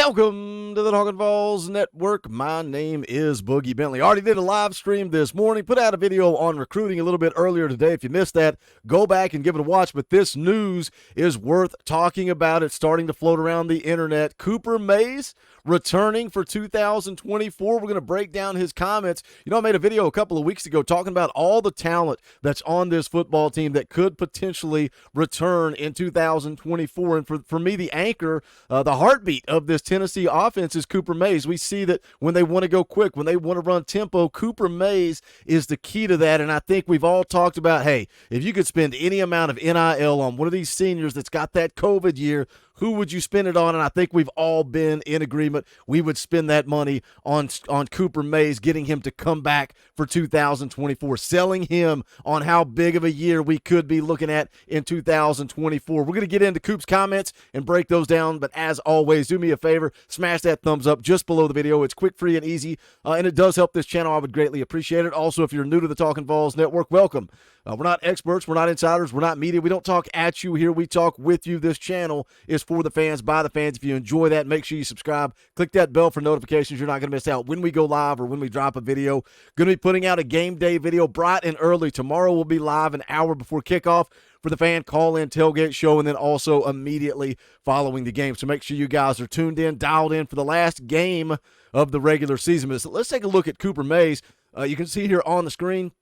Welcome to the Talkin VAWLS Network. My name is Boogie Bentley. Already did a live stream this morning. Put out a video on recruiting a little bit earlier today. If you missed that, go back and give it a watch. But this news is worth talking about. It's starting to float around the internet. Cooper Mays returning for 2024. We're going to break down his comments. You know, I made a video a couple of weeks ago talking about all the talent that's on this football team that could potentially return in 2024. And for me, the anchor, the heartbeat of this Tennessee offense is Cooper Mays. We see that when they want to go quick, when they want to run tempo, Cooper Mays is the key to that. And I think we've all talked about, hey, if you could spend any amount of NIL on one of these seniors that's got that COVID year, who would you spend it on? And I think we've all been in agreement. We would spend that money on Cooper Mays, getting him to come back for 2024, selling him on how big of a year we could be looking at in 2024. We're going to get into Coop's comments and break those down. But as always, do me a favor, smash that thumbs up just below the video. It's quick, free, and easy, and it does help this channel. I would greatly appreciate it. Also, if you're new to the Talkin VAWLS Network, welcome. We're not experts. We're not insiders. We're not media. We don't talk at you here. We talk with you. This channel is for the fans, by the fans. If you enjoy that, make sure you subscribe. Click that bell for notifications. You're not going to miss out when we go live or when we drop a video. Going to be putting out a game day video bright and early. Tomorrow we'll be live an hour before kickoff for the fan call-in tailgate show, and then also immediately following the game. So make sure you guys are tuned in, dialed in for the last game of the regular season. But let's take a look at Cooper Mays. You can see here on the screen,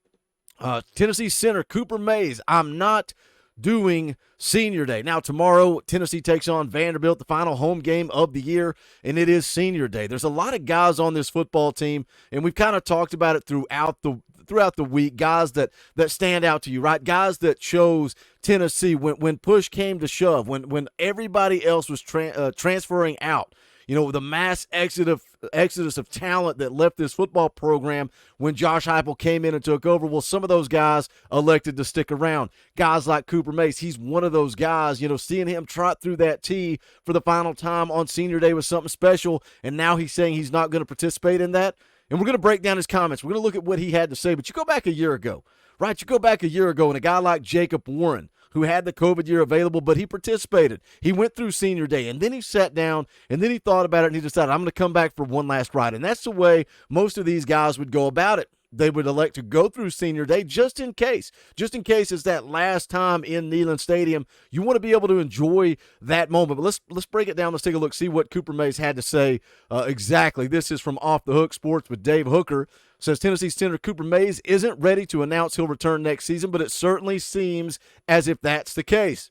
Tennessee center Cooper Mays. I'm not doing senior day. Now, tomorrow, Tennessee takes on Vanderbilt, the final home game of the year, and it is senior day. There's a lot of guys on this football team, and we've kind of talked about it throughout the week, guys that stand out to you, right? Guys that chose Tennessee when push came to shove, when everybody else was transferring out. You know, the mass exodus of talent that left this football program when Josh Heupel came in and took over. Well, some of those guys elected to stick around. Guys like Cooper Mays, he's one of those guys. You know, seeing him trot through that tee for the final time on senior day was something special, and now he's saying he's not going to participate in that. And we're going to break down his comments. We're going to look at what he had to say. But you go back a year ago, right? You go back a year ago, and a guy like Jacob Warren, who had the COVID year available, but he participated. He went through senior day, and then he sat down, and then he thought about it, and he decided, I'm going to come back for one last ride. And that's the way most of these guys would go about it. They would elect to go through senior day just in case it's that last time in Neyland Stadium. You want to be able to enjoy that moment. But let's break it down. Let's take a look, see what Cooper Mays had to say exactly. This is from Off the Hook Sports with Dave Hooker. Says Tennessee center Cooper Mays isn't ready to announce he'll return next season, but it certainly seems as if that's the case.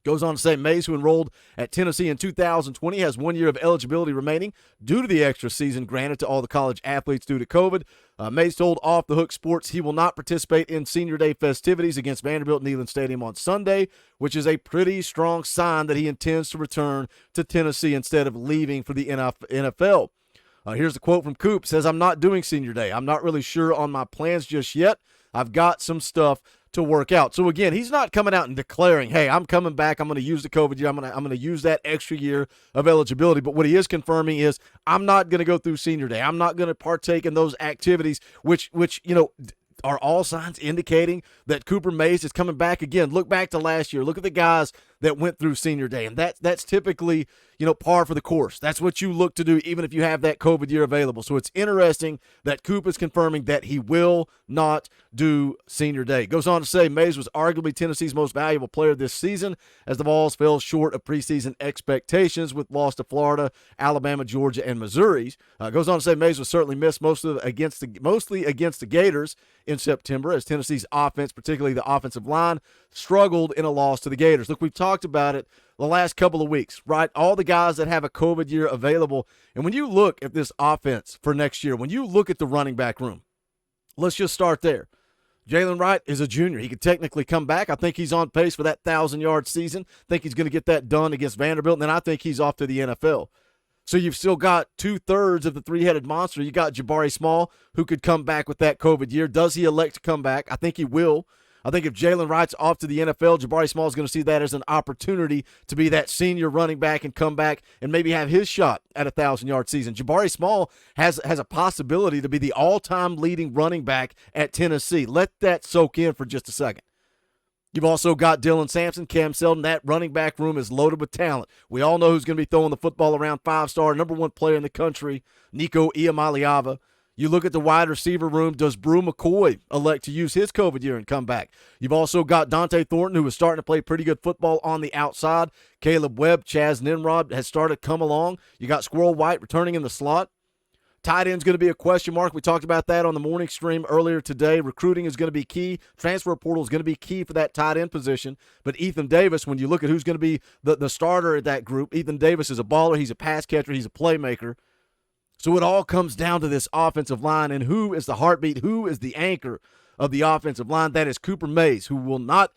Goes on to say Mays, who enrolled at Tennessee in 2020, has 1 year of eligibility remaining due to the extra season granted to all the college athletes due to COVID. Mays told Off the Hook Sports he will not participate in senior day festivities against Vanderbilt Neyland Stadium on Sunday, which is a pretty strong sign that he intends to return to Tennessee instead of leaving for the NFL. Here's the quote from Coop. Says, I'm not doing senior day. I'm not really sure on my plans just yet. I've got some stuff to work out. So again, he's not coming out and declaring, hey, I'm coming back. I'm going to use the COVID year. I'm going to use that extra year of eligibility. But what he is confirming is I'm not going to go through senior day. I'm not going to partake in those activities, which you know, are all signs indicating that Cooper Mays is coming back again. Look back to last year. Look at the guys that went through senior day, and that's typically, you know, par for the course. That's what you look to do even if you have that COVID year available. So it's interesting that Coop is confirming that he will not do senior day. Goes on to say Mays was arguably Tennessee's most valuable player this season as the Vols fell short of preseason expectations with loss to Florida, Alabama, Georgia, and Missouri. Goes on to say Mays was certainly missed mostly against the Gators in September as Tennessee's offense, particularly the offensive line, struggled in a loss to the Gators. Look, we've talked about it the last couple of weeks, right? All the guys that have a COVID year available. And when you look at this offense for next year, when you look at the running back room, let's just start there. Jalen Wright is a junior. He could technically come back. I think he's on pace for that 1,000-yard season. I think he's going to get that done against Vanderbilt, and then I think he's off to the NFL. So you've still got 2/3 of the three-headed monster. You got Jabari Small, who could come back with that COVID year. Does he elect to come back? I think he will. I think if Jalen Wright's off to the NFL, Jabari Small is going to see that as an opportunity to be that senior running back and come back and maybe have his shot at a 1,000-yard season. Jabari Small has a possibility to be the all-time leading running back at Tennessee. Let that soak in for just a second. You've also got Dylan Sampson, Cam Seldon. That running back room is loaded with talent. We all know who's going to be throwing the football around. 5-star, number 1 player in the country, Nico Iamaleava. You look at the wide receiver room. Does Brew McCoy elect to use his COVID year and come back? You've also got Dante Thornton, who is starting to play pretty good football on the outside. Caleb Webb, Chaz Nimrod has started to come along. You got Squirrel White returning in the slot. Tight end's going to be a question mark. We talked about that on the morning stream earlier today. Recruiting is going to be key. Transfer portal is going to be key for that tight end position. But Ethan Davis, when you look at who's going to be the starter at that group, Ethan Davis is a baller. He's a pass catcher. He's a playmaker. So it all comes down to this offensive line and who is the heartbeat, who is the anchor of the offensive line. That is Cooper Mays, who will not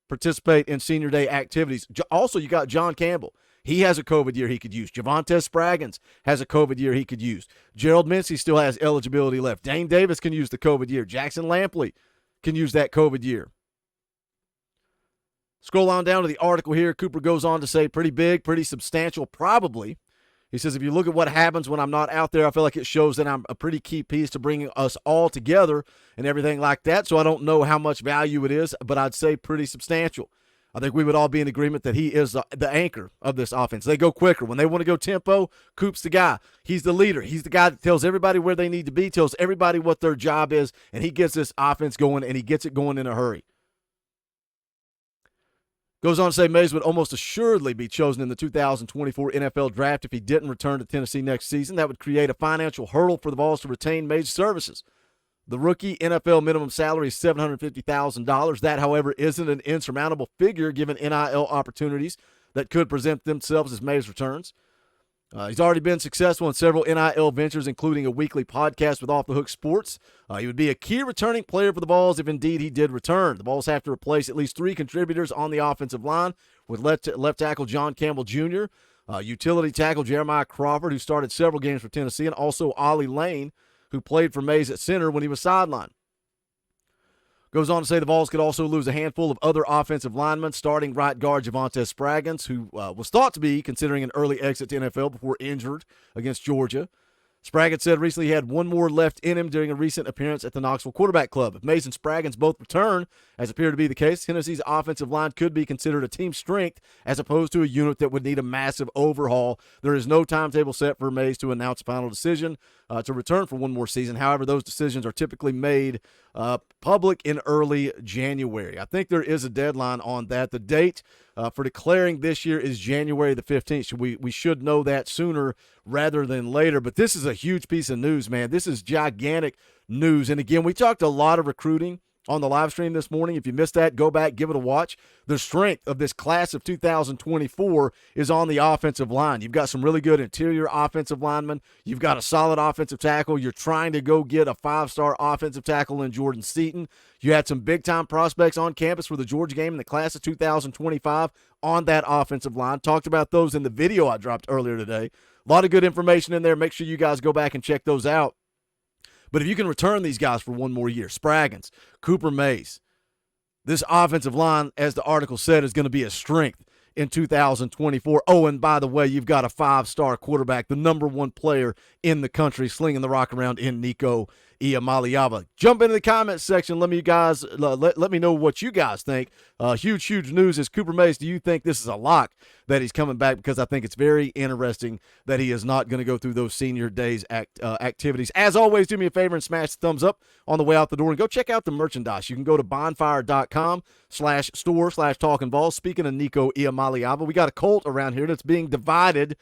participate in senior day activities. Also, you got John Campbell. He has a COVID year he could use. Javonte Spraggins has a COVID year he could use. Gerald Mincy still has eligibility left. Dane Davis can use the COVID year. Jackson Lampley can use that COVID year. Scroll on down to the article here. Cooper goes on to say pretty big, pretty substantial, probably. He says, if you look at what happens when I'm not out there, I feel like it shows that I'm a pretty key piece to bringing us all together and everything like that. So I don't know how much value it is, but I'd say pretty substantial. I think we would all be in agreement that he is the anchor of this offense. They go quicker. When they want to go tempo, Coop's the guy. He's the leader. He's the guy that tells everybody where they need to be, tells everybody what their job is, and he gets this offense going, and he gets it going in a hurry. Goes on to say Mays would almost assuredly be chosen in the 2024 NFL Draft if he didn't return to Tennessee next season. That would create a financial hurdle for the Vols to retain Mays' services. The rookie NFL minimum salary is $750,000. That, however, isn't an insurmountable figure given NIL opportunities that could present themselves as Mays returns. He's already been successful in several NIL ventures, including a weekly podcast with Off the Hook Sports. He would be a key returning player for the Vols if indeed he did return. The Vols have to replace at least 3 contributors on the offensive line with left tackle John Campbell Jr., utility tackle Jeremiah Crawford, who started several games for Tennessee, and also Ollie Lane, who played for Mays at center when he was sidelined. Goes on to say the Vols could also lose a handful of other offensive linemen, starting right guard Javonte Spraggins, who was thought to be considering an early exit to NFL before injured against Georgia. Spraggins said recently he had one more left in him during a recent appearance at the Knoxville Quarterback Club. If Mays and Spraggins both return, as appeared to be the case, Tennessee's offensive line could be considered a team strength as opposed to a unit that would need a massive overhaul. There is no timetable set for Mays to announce a final decision to return for one more season. However, those decisions are typically made public in early January. I think there is a deadline on that. The date for declaring this year is January the 15th. So we should know that sooner rather than later. But this is a huge piece of news, man. This is gigantic news. And again, we talked a lot of recruiting on the live stream this morning. If you missed that, go back, give it a watch. The strength of this class of 2024 is on the offensive line. You've got some really good interior offensive linemen. You've got a solid offensive tackle. You're trying to go get a 5-star offensive tackle in Jordan Seaton. You had some big-time prospects on campus for the Georgia game in the class of 2025 on that offensive line. Talked about those in the video I dropped earlier today. A lot of good information in there. Make sure you guys go back and check those out. But if you can return these guys for one more year, Spraggins, Cooper Mays, this offensive line, as the article said, is going to be a strength in 2024. Oh, and by the way, you've got a 5-star quarterback, the number 1 player in the country, slinging the rock around in Nico Iamaleava. Jump into the comments section. Let me know what you guys think. Huge news is Cooper Mays. Do you think this is a lock that he's coming back? Because I think it's very interesting that he is not going to go through those senior days activities. As always, do me a favor and smash the thumbs up on the way out the door and go check out the merchandise. You can go to bonfire.com/store/Talkin VAWLS. Speaking of Nico Iamaleava, we got a cult around here that's being divided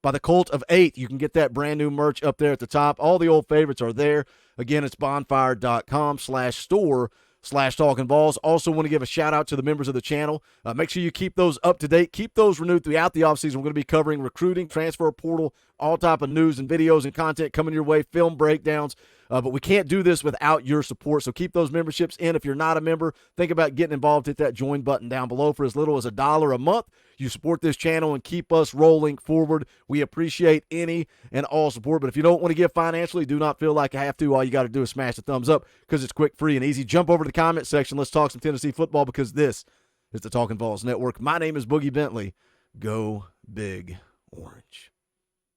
by the Cult of 8. You can get that brand new merch up there at the top. All the old favorites are there. Again, it's bonfire.com/store/Talkin VAWLS. Also want to give a shout out to the members of the channel. Make sure you keep those up to date. Keep those renewed throughout the offseason. We're going to be covering recruiting, transfer portal, all type of news and videos and content coming your way, film breakdowns. But we can't do this without your support, so keep those memberships in. If you're not a member, think about getting involved. Hit that join button down below for as little as $1 a month. You support this channel and keep us rolling forward. We appreciate any and all support. But if you don't want to give financially, do not feel like I have to. All you got to do is smash the thumbs up because it's quick, free, and easy. Jump over to the comment section. Let's talk some Tennessee football because this is the Talkin VAWLS Network. My name is Boogie Bentley. Go Big Orange.